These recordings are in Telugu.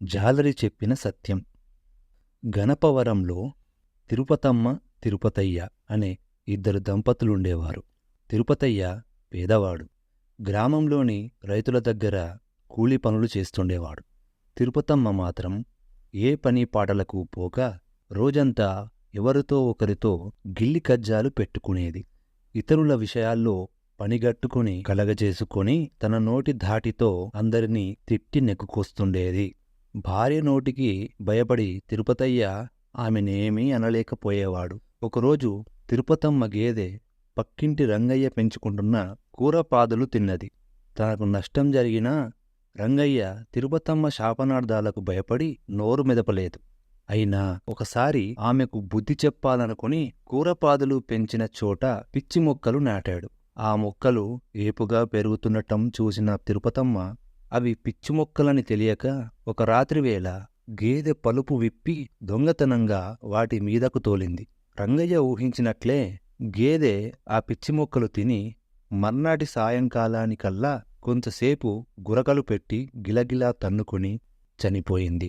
జాలరి చెప్పిన సత్యం. గణపవరంలో తిరుపతమ్మ, తిరుపతయ్య అనే ఇద్దరు దంపతులుండేవారు. తిరుపతయ్య పేదవాడు. గ్రామంలోని రైతుల దగ్గర కూలి పనులు చేస్తుండేవాడు. తిరుపతమ్మ మాత్రం ఏ పని పాటలకు పోక రోజంతా ఎవరితో ఒకరితో గిల్లి కజ్జాలు పెట్టుకునేది. ఇతరుల విషయాల్లో పనిగట్టుకుని కలగజేసుకొని తన నోటి ధాటితో అందరినీ తిట్టి నెక్కుకొస్తుండేది. భార్య నోటికి భయపడి తిరుపతయ్య ఆమెనేమీ అనలేకపోయేవాడు. ఒకరోజు తిరుపతమ్మ గేదె పక్కింటి రంగయ్య పెంచుకుంటున్న కూరపాదులు తిన్నది. తనకు నష్టం జరిగినా రంగయ్య తిరుపతమ్మ శాపనార్థాలకు భయపడి నోరు మెదపలేదు. అయినా ఒకసారి ఆమెకు బుద్ధి చెప్పాలనుకుని కూరపాదులు పెంచిన చోట పిచ్చి మొక్కలు నాటాడు. ఆ మొక్కలు ఏపుగా పెరుగుతుండటం చూసిన తిరుపతమ్మ అవి పిచ్చి మొక్కలని తెలియక ఒక రాత్రివేళ గేదె పలుపు విప్పి దొంగతనంగా వాటి మీదకు తోలింది. రంగయ్య ఊహించినట్లే గేదె ఆ పిచ్చి మొక్కలు తిని మర్నాటి సాయంకాలానికల్లా కొంతసేపు గురకలు పెట్టి గిలగిలా తన్నుకుని చనిపోయింది.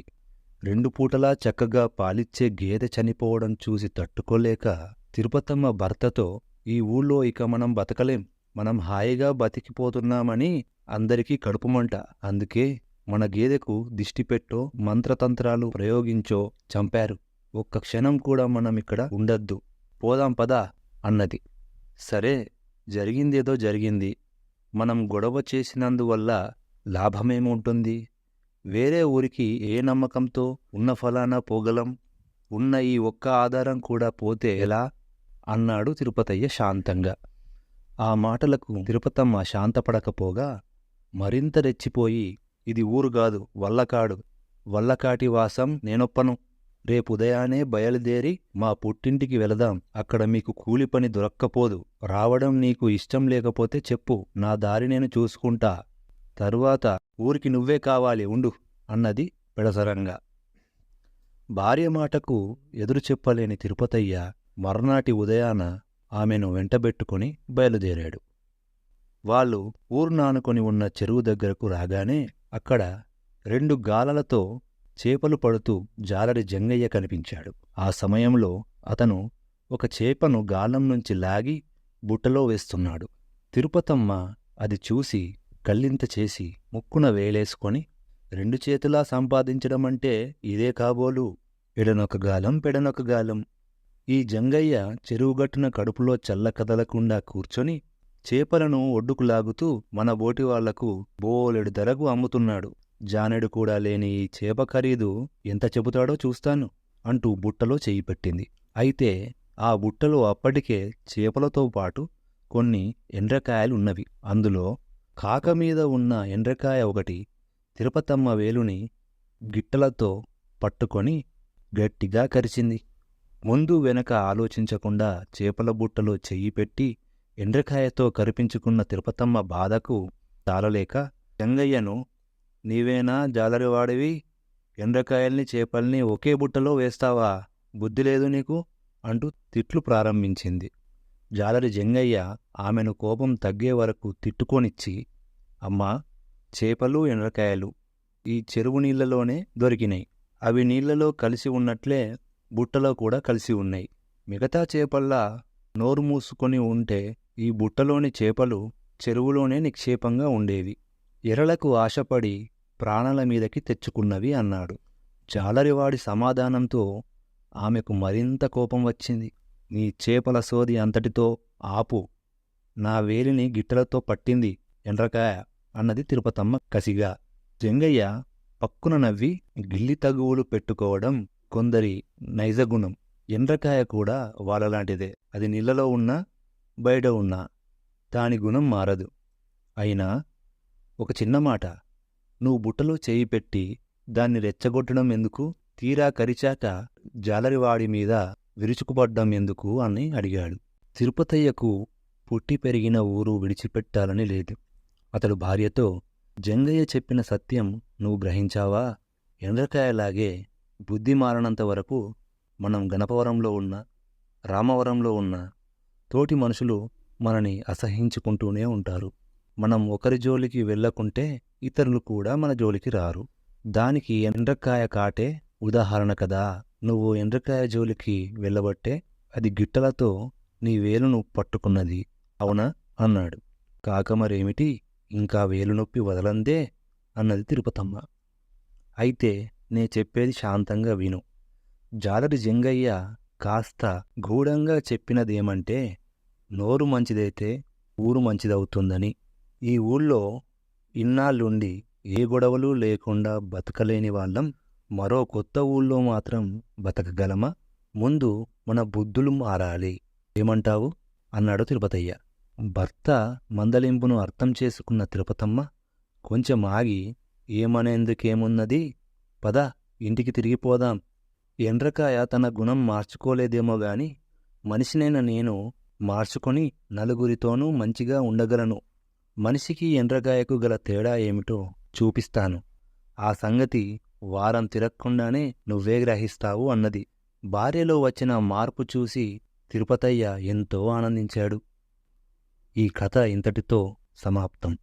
2 పూటలా చక్కగా పాలిచ్చే గేదె చనిపోవడం చూసి తట్టుకోలేక తిరుపతమ్మ భర్తతో, ఈ ఊళ్ళో ఇక మనం బతకలేం, మనం హాయిగా బతికిపోతున్నామని అందరికీ కడుపుమంట. అందుకే మన గేదెకు దిష్టిపెట్టో మంత్రతంత్రాలు ప్రయోగించో చంపారు. ఒక్క క్షణం కూడా మనమిక్కడ ఉండద్దు, పోదాం పదా అన్నది. సరే, జరిగిందేదో జరిగింది. మనం గొడవ చేసినందువల్ల లాభమేముంటుంది? వేరే ఊరికి ఏ నమ్మకంతో ఉన్న ఫలానా పోగలం? ఉన్న ఈ ఒక్క ఆధారం కూడా పోతే ఎలా? అన్నాడు తిరుపతయ్య శాంతంగా. ఆ మాటలకు తిరుపతమ్మ శాంతపడకపోగా మరింత రెచ్చిపోయి, ఇది ఊరుగాదు, వల్లకాడు. వల్లకాటి వాసం నేనొప్పను. రేపుదయానే బయలుదేరి మా పుట్టింటికి వెళదాం. అక్కడ మీకు కూలిపని దొరక్కపోదు. రావడం నీకు ఇష్టం లేకపోతే చెప్పు, నా దారి నేను చూసుకుంటా. తరువాత ఊరికి నువ్వే కావాలి, ఉండు అన్నది పెడసరంగా. భార్య మాటకు ఎదురు చెప్పలేని తిరుపతయ్య మర్నాటి ఉదయాన ఆమెను వెంటబెట్టుకుని బయలుదేరాడు. వాళ్ళు ఊర్నానుకొని ఉన్న చెరువు దగ్గరకు రాగానే అక్కడ 2 గాలలతో చేపలు పడుతూ జాలరి జంగయ్య కనిపించాడు. ఆ సమయంలో అతను ఒక చేపను గాలం నుంచి లాగి బుట్టలో వేస్తున్నాడు. తిరుపతమ్మ అది చూసి కళ్ళింత చేసి ముక్కున వేలేసుకొని, 2 చేతులా సంపాదించడమంటే ఇదే కాబోలు, ఎడనొక గాలం పెడనొక గాలం. ఈ జంగయ్య చెరువుగట్టున కడుపులో చల్ల కదలకుండా కూర్చొని చేపలను ఒడ్డుకు లాగుతూ మన బోటి వాళ్లకు బోలెడు ధరకు అమ్ముతున్నాడు. జానెడు కూడా లేని ఈ చేప ఖరీదు ఎంత చెబుతాడో చూస్తాను అంటూ బుట్టలో చెయ్యి పెట్టింది. అయితే ఆ బుట్టలో అప్పటికే చేపలతో పాటు కొన్ని ఎండ్రకాయలున్నవి. అందులో కాకమీద ఉన్న ఎండ్రకాయ ఒకటి తిరుపతమ్మ వేలుని గిట్టలతో పట్టుకొని గట్టిగా కరిచింది. ముందు వెనక ఆలోచించకుండా చేపల బుట్టలో చెయ్యి పెట్టి ఎండ్రకాయతో కరిపించుకున్న తిరుపతమ్మ బాధకు తాళలేక జంగయ్యను, నీవేనా జాలరివాడివి? ఎండ్రకాయల్ని చేపల్ని ఒకే బుట్టలో వేస్తావా? బుద్ధిలేదు నీకు అంటూ తిట్లు ప్రారంభించింది. జాలరి జంగయ్య ఆమెను కోపం తగ్గే వరకు తిట్టుకొనిచ్చి, అమ్మా, చేపలు ఎండ్రకాయలు ఈ చెరువు నీళ్లలోనే దొరికినాయి. అవి నీళ్లలో కలిసి ఉన్నట్లే బుట్టలో కూడా కలిసి ఉన్నాయి. మిగతా చేపల్లా నోరు మూసుకొని ఉంటే ఈ బుట్టలోని చేపలు చెరువులోనే నిక్షేపంగా ఉండేవి. ఎరలకు ఆశపడి ప్రాణాల మీదకి తెచ్చుకున్నవి అన్నాడు. జాలరివాడి సమాధానంతో ఆమెకు మరింత కోపం వచ్చింది. నీ చేపల సోది అంతటితో ఆపు. నా వేలిని గిట్టలతో పట్టింది ఎండ్రకాయ అన్నది తిరుపతమ్మ కసిగా. జంగయ్య పక్కున నవ్వి, గిల్లి తగువులు పెట్టుకోవడం కొందరి నైజగుణం. ఎండ్రకాయ కూడా వాళ్ళలాంటిదే. అది నీళ్లలో ఉన్నా బయట ఉన్నా దాని గుణం మారదు. అయినా ఒక చిన్న మాట, నువ్వు బుట్టలో చేయి పెట్టి దాన్ని రెచ్చగొట్టడం ఎందుకు? తీరా కరిచాక జాలరివాడి మీద విరుచుకుపడ్డం ఎందుకు అని అడిగాడు. తిరుపతయ్యకు పుట్టి పెరిగిన ఊరు విడిచిపెట్టాలని లేదు. అతడు భార్యతో, జంగయ్య చెప్పిన సత్యం నువ్వు గ్రహించావా? ఎండ్రకాయలాగే బుద్ధి మారనంత వరకు మనం గణపవరంలో ఉన్న, రామవరంలో ఉన్న తోటి మనుషులు మనని అసహించుకుంటూనే ఉంటారు. మనం ఒకరి జోలికి వెళ్ళకుంటే ఇతరులు కూడా మన జోలికి రారు. దానికి ఎండ్రకాయ కాటే ఉదాహరణ కదా. నువ్వు ఎండ్రకాయ జోలికి వెళ్ళబట్టే అది గిట్టలతో నీ వేలును పట్టుకున్నది, అవునా అన్నాడు. కాక మరేమిటి, ఇంకా వేలు నొప్పి వదలందే అన్నది తిరుపతమ్మ. అయితే నే చెప్పేది శాంతంగా విను. జాలరి జంగయ్య కాస్త గూఢంగా చెప్పినదేమంటే, నోరు మంచిదైతే ఊరు మంచిదవుతుందని. ఈ ఊళ్ళో ఇన్నాళ్ళుండి ఏ గొడవలు లేకుండా బతకలేని వాళ్ళం మరో కొత్త ఊళ్ళో మాత్రం బతకగలమా? ముందు మన బుద్ధులు మారాలి. ఏమంటావు అన్నాడు తిరుపతయ్య. భర్త మందలింపును అర్థం చేసుకున్న తిరుపతమ్మ కొంచెం ఆగి, ఏమనేందుకేమున్నది, పద ఇంటికి తిరిగిపోదాం. ఎండ్రకాయ తన గుణం మార్చుకోలేదేమో గాని మనిషినైన నేను మార్చుకొని నలుగురితోనూ మంచిగా ఉండగలను. మనిషికి ఎండ్రకాయకు గల తేడా ఏమిటో చూపిస్తాను. ఆ సంగతి వారం తిరక్కుండానే నువ్వే గ్రహిస్తావు అన్నది. భార్యలో వచ్చిన మార్పు చూసి తిరుపతయ్య ఎంతో ఆనందించాడు. ఈ కథ ఇంతటితో సమాప్తం.